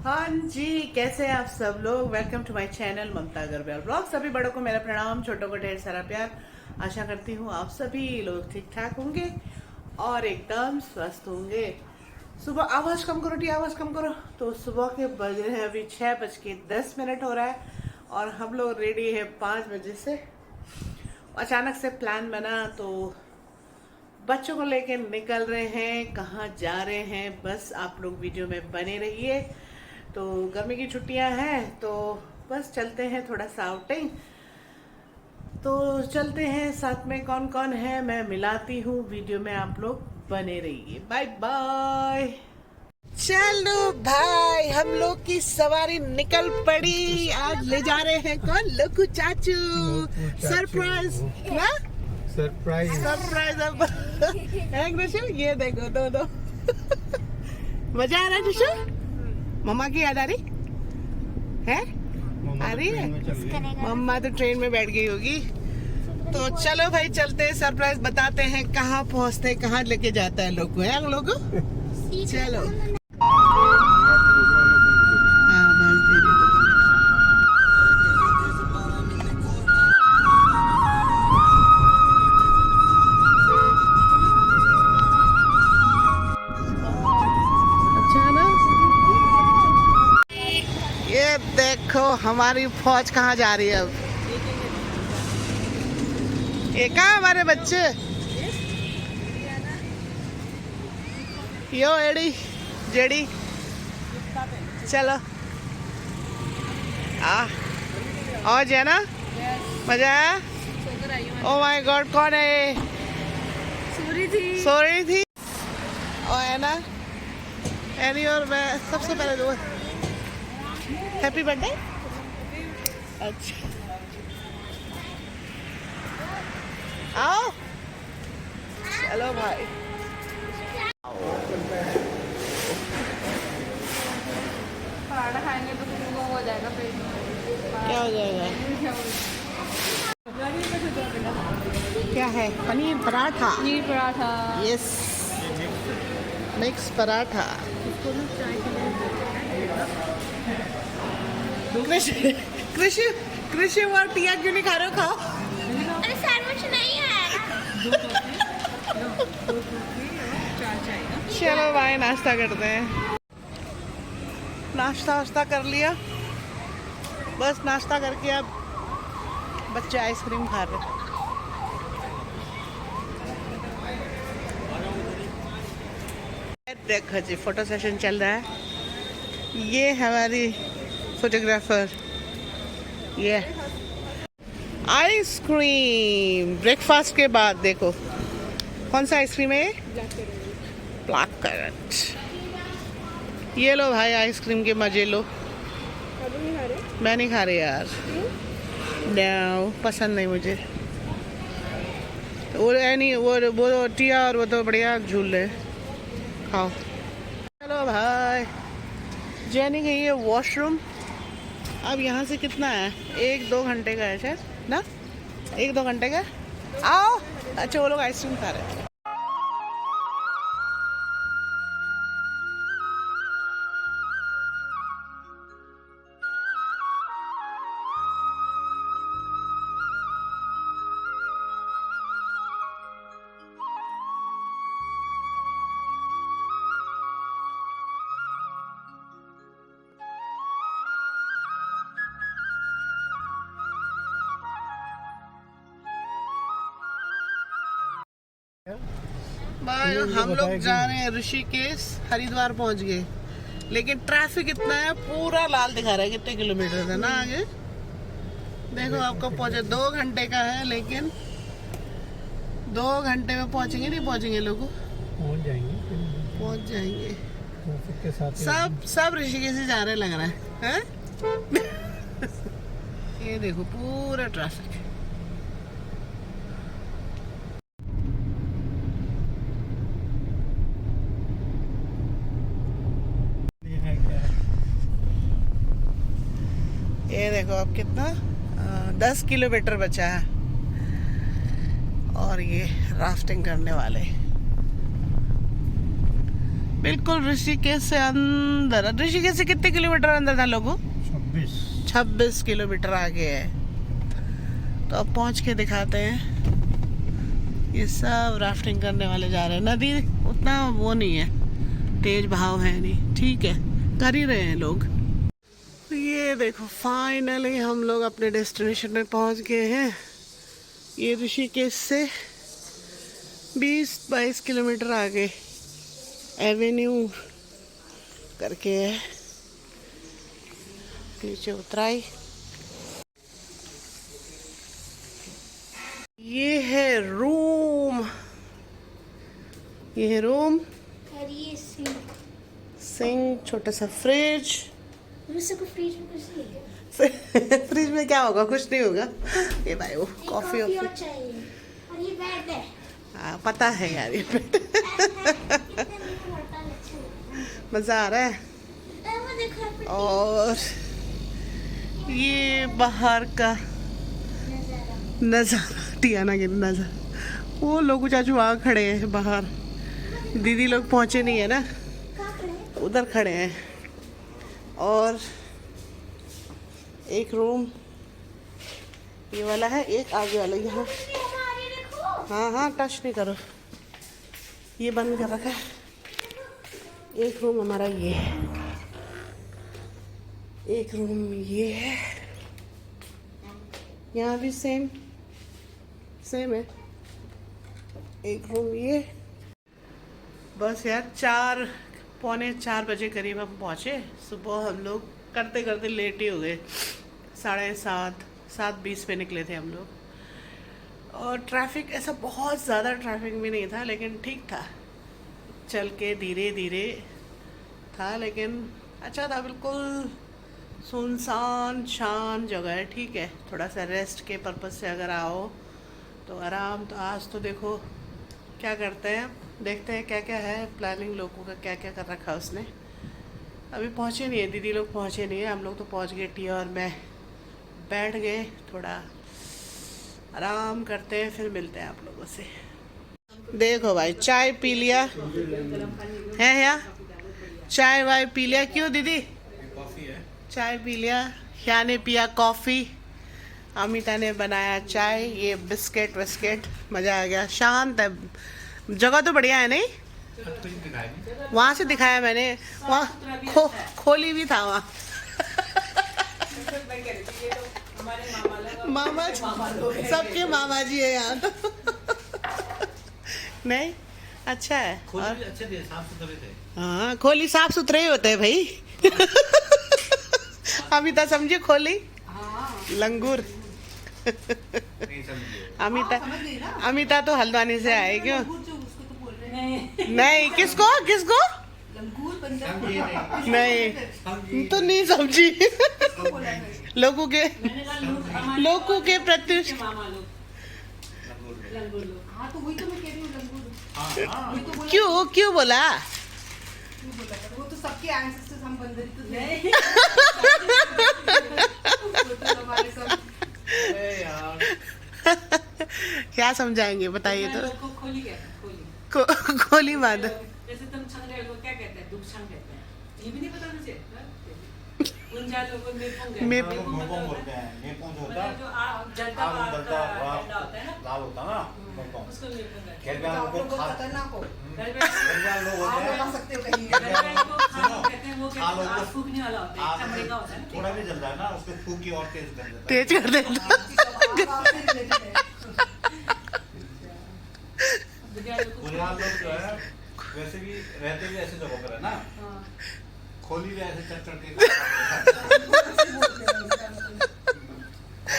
हाँ जी, कैसे हैं आप सब लोग। Welcome to my channel Mamta Agarwal blog. सभी बड़ों को मेरा प्रणाम, छोटों को ढेर सारा प्यार। आशा करती हूँ आप सभी लोग ठीक ठाक होंगे और एकदम स्वस्थ होंगे। सुबह आवाज़ कम करो टी, आवाज़ कम करो। तो सुबह के बज रहे हैं अभी 6:10 हो रहा है और हम लोग रेडी है 5 बजे से। अचानक से प्लान बना तो बच्चों को लेके निकल रहे हैं। कहाँ जा रहे हैं बस आप लोग वीडियो में बने रहिए। तो गर्मी की छुट्टियां हैं तो बस चलते हैं थोड़ा सा आउटिंग। तो चलते हैं, साथ में कौन कौन है मैं मिलाती हूँ, वीडियो में आप लोग बने रहिए। Bye bye. चलो भाई, हम लोग की सवारी निकल पड़ी। आज ले जा रहे हैं कौन? लोकू चाचू। सरप्राइज ना, सरप्राइज सरप्राइज। अब कृषु ये देखो दो मजा आ रहा है कृषु? मम्मा की याद आ रही है? आ रही है? मम्मा तो ट्रेन में बैठ गई होगी। तो चलो भाई चलते हैं, सरप्राइज बताते हैं कहाँ पहुँचते हैं, कहाँ लेके जाता है लोगों है हम लोग। चलो हाँ बस दे रही दो। अच्छा ना, ये देखो हमारी फौज कहाँ जा रही है अब। ये कहाँ हमारे बच्चे? यो एडी जेडी चलो और जे ना मजा आया। ओ माय गॉड, कौन है ये? सो रही थी और है ना एनी। और मैं सबसे पहले दो हैप्पी बर्थडे। अच्छा आओ चलो भाई। पराठा खाएंगे तो तुम लोगों को हो जाएगा पेट में। क्या हो जाएगा? क्या है? पनीर पराठा। पनीर पराठा। Yes, mix paratha. कृषि कृषि कृषि और टिया क्यों नहीं खा रहे हो? खाओ। अरे सैंडविच नहीं है। चलो भाई नाश्ता करते हैं। नाश्ता वाश्ता कर लिया, बस नाश्ता करके अब बच्चे आइसक्रीम खा रहे हैं। देखो जी फोटो सेशन चल रहा है। ये हमारी फोटोग्राफर। ये आइसक्रीम ब्रेकफास्ट के बाद देखो कौन सा आइसक्रीम है? Black currant. ये लो भाई आइसक्रीम के मजे लो। मैं नहीं खा रही यार, नो पसंद नहीं मुझे। वो नहीं, वो टिया और वो तो बढ़िया झूल रहे। खाओ। चलो भाई, जेनी गई है वॉशरूम। अब यहाँ से कितना है? 1-2 घंटे का है शायद ना, 1-2 घंटे का। आओ। अच्छा वो लोग आइसक्रीम खा रहे हैं। भाई हम लोग जा रहे हैं ऋषिकेश, हरिद्वार पहुंच गए, लेकिन ट्रैफिक इतना है, पूरा लाल दिखा रहा है। कितने किलोमीटर है ना आगे देखो। आपको पहुंचे 2 घंटे का है, लेकिन 2 घंटे में पहुंचेंगे नहीं पहुंचेंगे लोग? पहुंच जाएंगे, पहुंच जाएंगे। ट्रैफिक के साथ सब ऋषिकेश से जा रहे लग रहा है? ये देखो पूरा ट्रैफिक। ये देखो अब कितना 10 किलोमीटर बचा है और ये राफ्टिंग करने वाले। बिल्कुल ऋषिकेश से अंदर। ऋषिकेश से कितने किलोमीटर अंदर था लोगों? 26 किलोमीटर आगे है। तो अब पहुंच के दिखाते हैं। ये सब राफ्टिंग करने वाले जा रहे हैं। नदी उतना वो नहीं है, तेज बहाव है नहीं, ठीक है, कर ही रहे हैं लोग। ये देखो फाइनली हम लोग अपने डेस्टिनेशन में पहुंच गए हैं। ये ऋषिकेश से 20-22 किलोमीटर आगे एवेन्यू करके है। नीचे उतराई। ये है रूम, ये है रूम, और ये सिंक, छोटा सा फ्रिज। फ्रिज में कुछ नहीं है। फ्रिज में क्या होगा? कुछ नहीं होगा। ये भाई वो कॉफी और चाहिए। और ये बेड है। हाँ पता है यार ये बेड। मजा आ रहा है। और ये बाहर का नज़ारा, टियाना के नज़ारा। वो लोग चाचू वहाँ खड़े हैं बाहर। दीदी लोग पहुँचे नहीं है ना, उधर खड़े हैं। और एक रूम ये वाला है, एक आगे वाला यहाँ। हाँ हाँ टच नहीं करो, ये बंद कर रखा है। एक रूम हमारा ये है, एक रूम ये है, यहाँ भी सेम है। एक रूम ये। बस यार 3:45 बजे करीब हम पहुँचे। सुबह हम लोग करते करते लेट ही हो गए। 7:30 पे निकले थे हम लोग। और ट्रैफिक ऐसा बहुत ज़्यादा ट्रैफिक भी नहीं था, लेकिन ठीक था, चल के धीरे धीरे था, लेकिन अच्छा था। बिल्कुल सुनसान शान जगह है, ठीक है। थोड़ा सा रेस्ट के पर्पज़ से अगर आओ तो आराम। तो आज तो देखो क्या करते हैं, देखते हैं क्या क्या है प्लानिंग, लोगों का क्या क्या कर रखा है उसने। अभी पहुँचे नहीं है, दीदी लोग पहुँचे नहीं है, हम लोग तो पहुँच गए। टी और मैं बैठ गए, थोड़ा आराम करते हैं, फिर मिलते हैं आप लोगों से। देखो भाई चाय पी लिया है या चाय वाय पी लिया? क्यों दीदी? कॉफी है। चाय पी लिया, या ने पिया कॉफ़ी, अमिता ने बनाया चाय, ये बिस्किट विस्किट। मज़ा आ गया, शांत है जगह तो बढ़िया है नहीं? वहाँ से दिखाया मैंने, वहाँ खोली भी था वहाँ। मामा सबके मामा जी है यहाँ तो। नहीं अच्छा है। और अच्छे थे, साफ सुथरे थे। हाँ खोली साफ सुथरे ही होते हैं भाई। अमिता समझे खोली लंगूर। अमिता तो हल्द्वानी से आए क्यों? नहीं किसको किसको नहीं तो नहीं समझी। लोगों के प्रति क्यों क्यों बोला? वो तो सबके आंसर से संबंधित तो नहीं। क्या समझाएंगे बताइए तो। खोली क्या खोली खोली बात। जैसे तुम छंग रहे हो क्या कहते हैं? दुख छंग कहते हैं, ये भी नहीं पता मुझे। उनजा लोगों में पोंगे मेपोंग बोलते हैं। मेपोंग जो होता है जो जलता आग जलता होता है ना, लाल होता है ना, मेपोंग। उसको मेपोंग कहते हैं। खेलगांव आप को लोग खा खतरनाक हो। खेलगांव लोग आप होते बता हैं। सकते हो कहीं। गलगल को सुनो, खाल कहते हैं, वो कहते खाल हैं होता आग फूकने वाला होता है, आग चमड़े का होता है ना। थोड़ा भी जलता है ना, उसको फूक के और तेज कर देता है। तेज कर देता। आपसे रिलेटेड है। बुनियाद लोग जो है वैसे भी रहते भी ऐसे जगहों पर है ना, खोली भी ऐसे चढ़ चढ़ के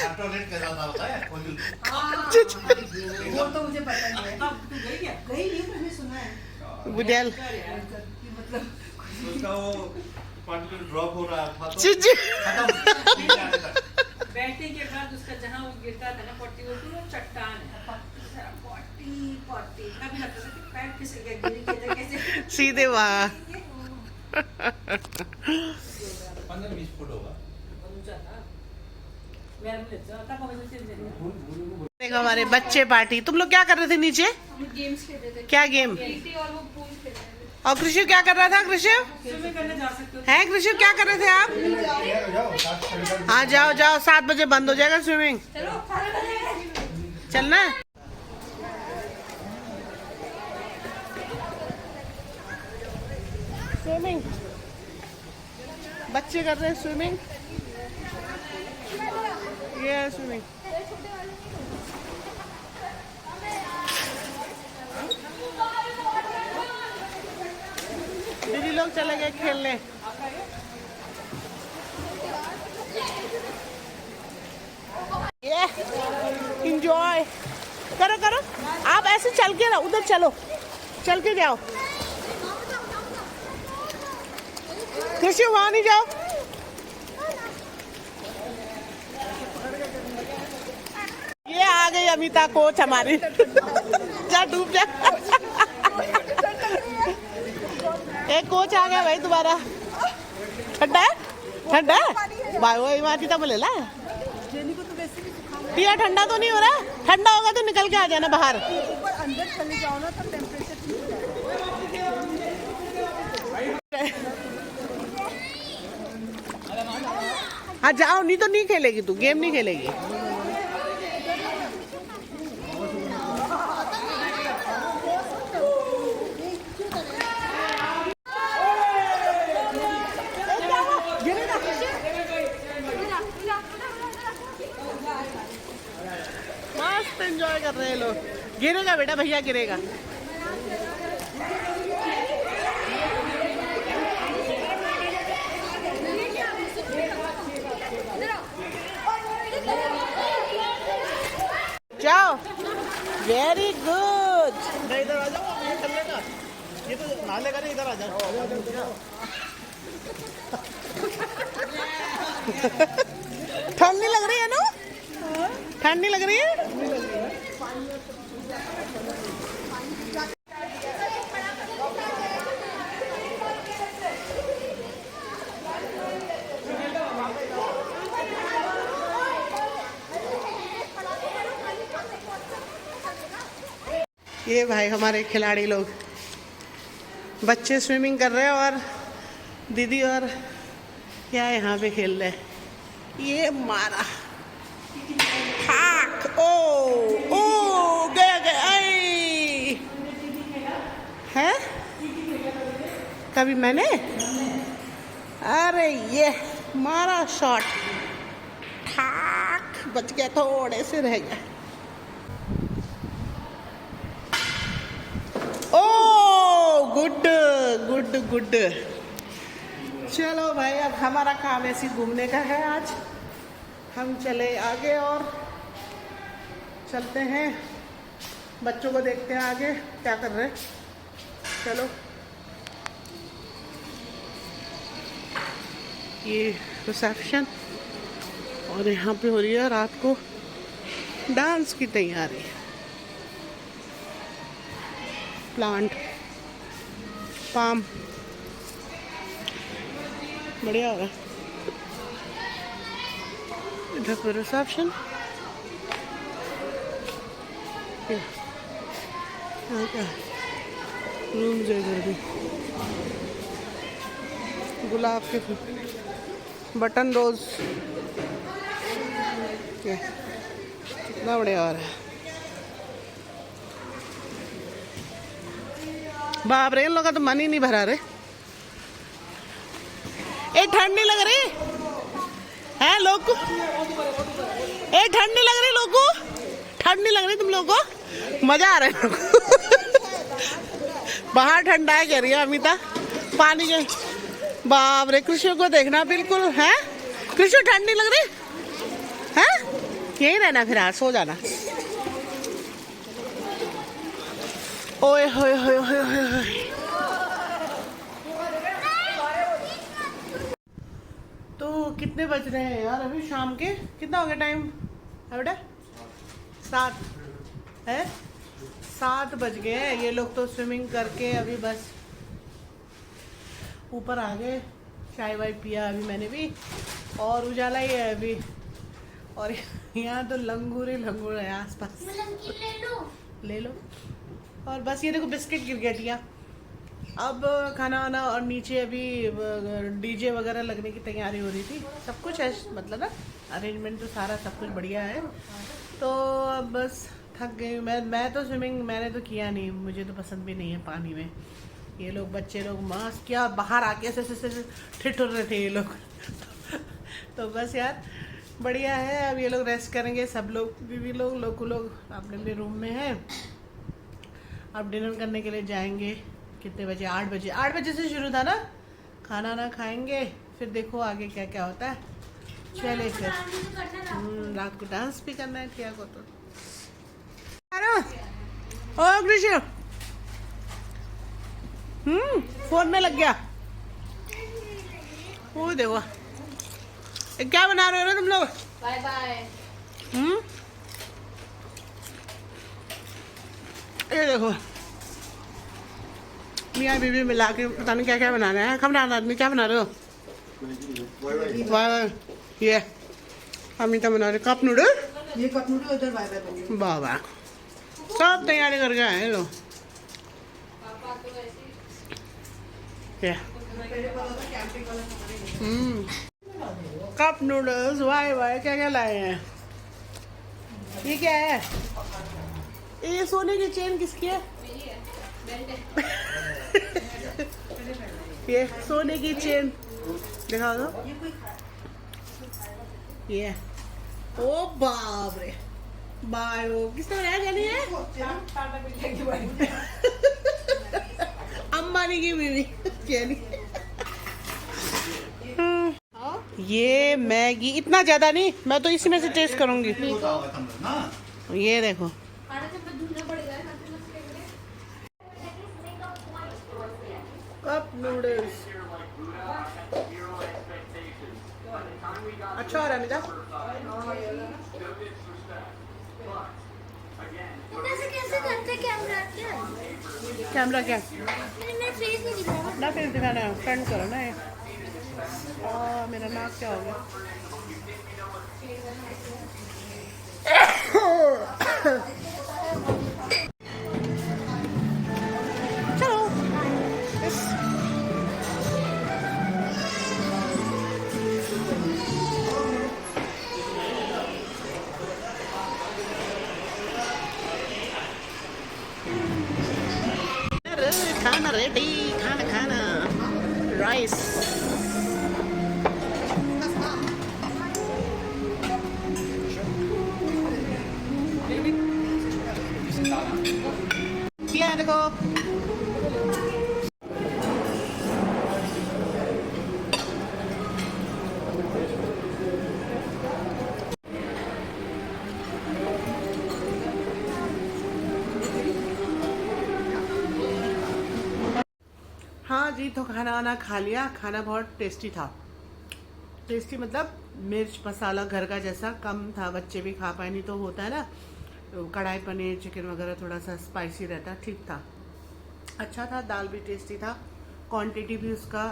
ऑटोलेट कैसा होता है खोली। वो तो मुझे पता नहीं है। तब तू गई क्या? गई नहीं, मैंने सुना है। बुनियाल कि मतलब उसका वो पार्टिकल ड्रॉप हो रहा था तो चिची। खत्म नीचे आने तक। बैठने के बाद उसका जहाँ वो गिरता था ना पट्टी, वो पूरा चट्टान है। पट्टी कभी लगता था कि पैर फिसल गया, गिरी के कैसे सीधे वहाँ 15-20 फुट होगा। ऊंचा था। मेरा मुझे आता पहुंच से देखो हमारे बच्चे पार्टी। तुम लोग क्या कर रहे थे नीचे? हम गेम्स खेल रहे थे। क्या गेम? ईटी और वो पूल खेल रहे थे। और कृषि क्या कर रहा था? कृषि स्विमिंग करने जा सकते हो। है, कृषि क्या कर रहे थे आप? हाँ जाओ जाओ, 7 बजे बंद हो जाएगा स्विमिंग। चलना है? स्विमिंग बच्चे कर रहे हैं स्विमिंग। ये है स्विमिंग। दीदी लोग चले गए खेलने। ये इंजॉय करो करो। आप ऐसे चल के ना उधर चलो, चल के जाओ। कृषि वहां नहीं जाओ। ये आ गई अमिता कोच हमारी। जा डूब जा। एक कोच आ गया भाई तुम्हारा। ठंडा है? ठंडा है भाई? वही माती बोले ला पिया। ठंडा तो नहीं हो रहा? ठंडा होगा तो निकल के आ जाना बाहर। अंदर चले जाओ ना तब टेम्परेचर ठीक है। हाँ जाओ, नहीं तो नहीं खेलेगी तू, गेम नहीं खेलेगी। मस्त एंजॉय कर रहे हैं लोग। गिरेगा बेटा, भैया गिरेगा। जाओ, वेरी गुड। इधर आ जाओ, ये चलने का, ये तो नाले का नहीं, इधर आ जाओ। ठंड नहीं लग रही है ना? ठंड नहीं लग रही है? ये भाई हमारे खिलाड़ी लोग, बच्चे स्विमिंग कर रहे हैं और दीदी और क्या यहाँ पे खेल रहे हैं। ये मारा ठाक। ओ गया गया। आई है कभी मैंने? अरे ये मारा शॉट, ठाक बच गया, थोड़े से रह गया। ओ गुड गुड गुड। चलो भाई, अब हमारा काम ऐसे घूमने का है। आज हम चले आगे और चलते हैं, बच्चों को देखते हैं आगे क्या कर रहे हैं। चलो, ये रिसेप्शन और यहाँ पे हो रही है रात को डांस की तैयारी। प्लांट पाम बढ़िया हो रहा है। इधर पर रिसेप्शन, रूम जो इधर भी गुलाब के फूल, बटन रोज, कितना बढ़िया हो रहा है। बाप रे, इन लोगों का तो मन ही नहीं भरा रे। ए ठंड नहीं लग रही है लोग को? ए ठंड नहीं लग रही लोग को? ठंड नहीं लग रही तुम लोगों को? मजा आ रहा है। बाहर ठंडा है कह रही है अमिता, पानी के। बाप रे, कृषि को देखना बिल्कुल है। कृषि ठंड नहीं लग रही है? यही रहना फिर, आज सो जाना। ओए होए होए होए होए। तो कितने बज रहे हैं यार अभी शाम के? कितना हो गया टाइम बेटा? 7 है, 7 बज गए हैं। ये लोग तो स्विमिंग करके अभी बस ऊपर आ गए। चाय वाय पिया अभी मैंने भी, और उजाला ही है अभी। और यहाँ तो लंगूर ही लंगूर है आसपास। ले लो। और बस ये देखो बिस्किट गिर गया टिया। अब खाना वाना और नीचे अभी डीजे वगैरह लगने की तैयारी हो रही थी। सब कुछ है मतलब ना, अरेंजमेंट तो सारा सब कुछ बढ़िया है। तो अब बस थक गई मैं तो स्विमिंग मैंने तो किया नहीं, मुझे तो पसंद भी नहीं है पानी में। ये लोग बच्चे लोग मास्क क्या बाहर आके ऐसे ठिठुर रहे थे ये लोग तो बस यार बढ़िया है। अब ये लोग रेस्ट करेंगे, सब लोग बीवी लोग लोग अपने अपने रूम में हैं। अब डिनर करने के लिए जाएंगे। कितने बजे? 8 बजे से शुरू था ना, खाना ना खाएंगे, फिर देखो आगे क्या क्या होता है। चले फिर रात को डांस भी करना है टिया को। तो ओ कृष्ण फोन में लग गया। वो देखो क्या बना रहे हो ना तुम लोग? Bye bye. ये देखो मियाँ बीवी मिला के पता नहीं क्या क्या बना रहे हैं। कब बना आदमी क्या बना रहे हो? वाह ये अमिता बना रहे कप नूडल। ये कप नूडल उधर बाय बाय बनी। वाह वाह सब तैयारी करके आए लोग। कप नूडल्स वाई वाई क्या क्या लाए हैं? ये क्या है? ये सोने की चेन किसकी है? ये सोने की चेन दिखा दो। ये ओ बाप रे बायो किसने बनाया? जानी है अंबानी की बीवी जानी। ये मैगी इतना ज्यादा नहीं, मैं तो इसी में से टेस्ट करूंगी। ये देखो कप नूडल्स अच्छा हो रहा है अमिता। कैसे करते कैमरा क्या मेरा फेस नहीं दिख रहा ना, फिर दिखाना है फ्रंट करो ना। ये मेरा नाक क्या हो गया? चलो खाना रेडी, खाना राइस। क्या देखो हाँ जी, तो खाना वाना खा लिया। खाना बहुत टेस्टी था। टेस्टी मतलब मिर्च मसाला घर का जैसा कम था, बच्चे भी खा पाए। नहीं तो होता है ना कढ़ाई पनीर चिकन वगैरह थोड़ा सा स्पाइसी रहता, ठीक था, अच्छा था। दाल भी टेस्टी था, क्वांटिटी भी उसका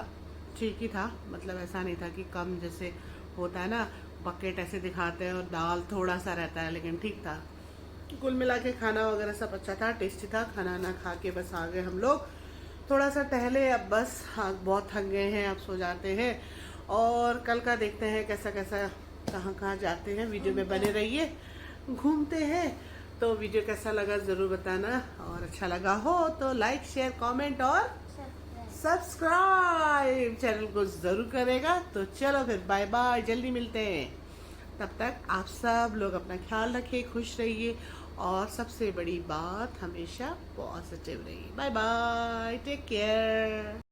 ठीक ही था, मतलब ऐसा नहीं था कि कम जैसे होता है ना बकेट ऐसे दिखाते हैं और दाल थोड़ा सा रहता है, लेकिन ठीक था। कुल मिला के खाना वगैरह सब अच्छा था, टेस्टी था। खाना ना खा के बस आ गए हम लोग, थोड़ा सा टहले। अब बस हाँ बहुत थक गए हैं, अब सो जाते हैं और कल का देखते हैं कैसा कैसा कहाँ कहाँ जाते हैं। वीडियो में बने रहिए, घूमते हैं। तो वीडियो कैसा लगा ज़रूर बताना, और अच्छा लगा हो तो लाइक शेयर कमेंट और सब्सक्राइब चैनल को ज़रूर करेगा। तो चलो फिर बाय बाय, जल्दी मिलते हैं। तब तक आप सब लोग अपना ख्याल रखिए, खुश रहिए और सबसे बड़ी बात हमेशा पॉजिटिव रहिए। Bye bye, take care.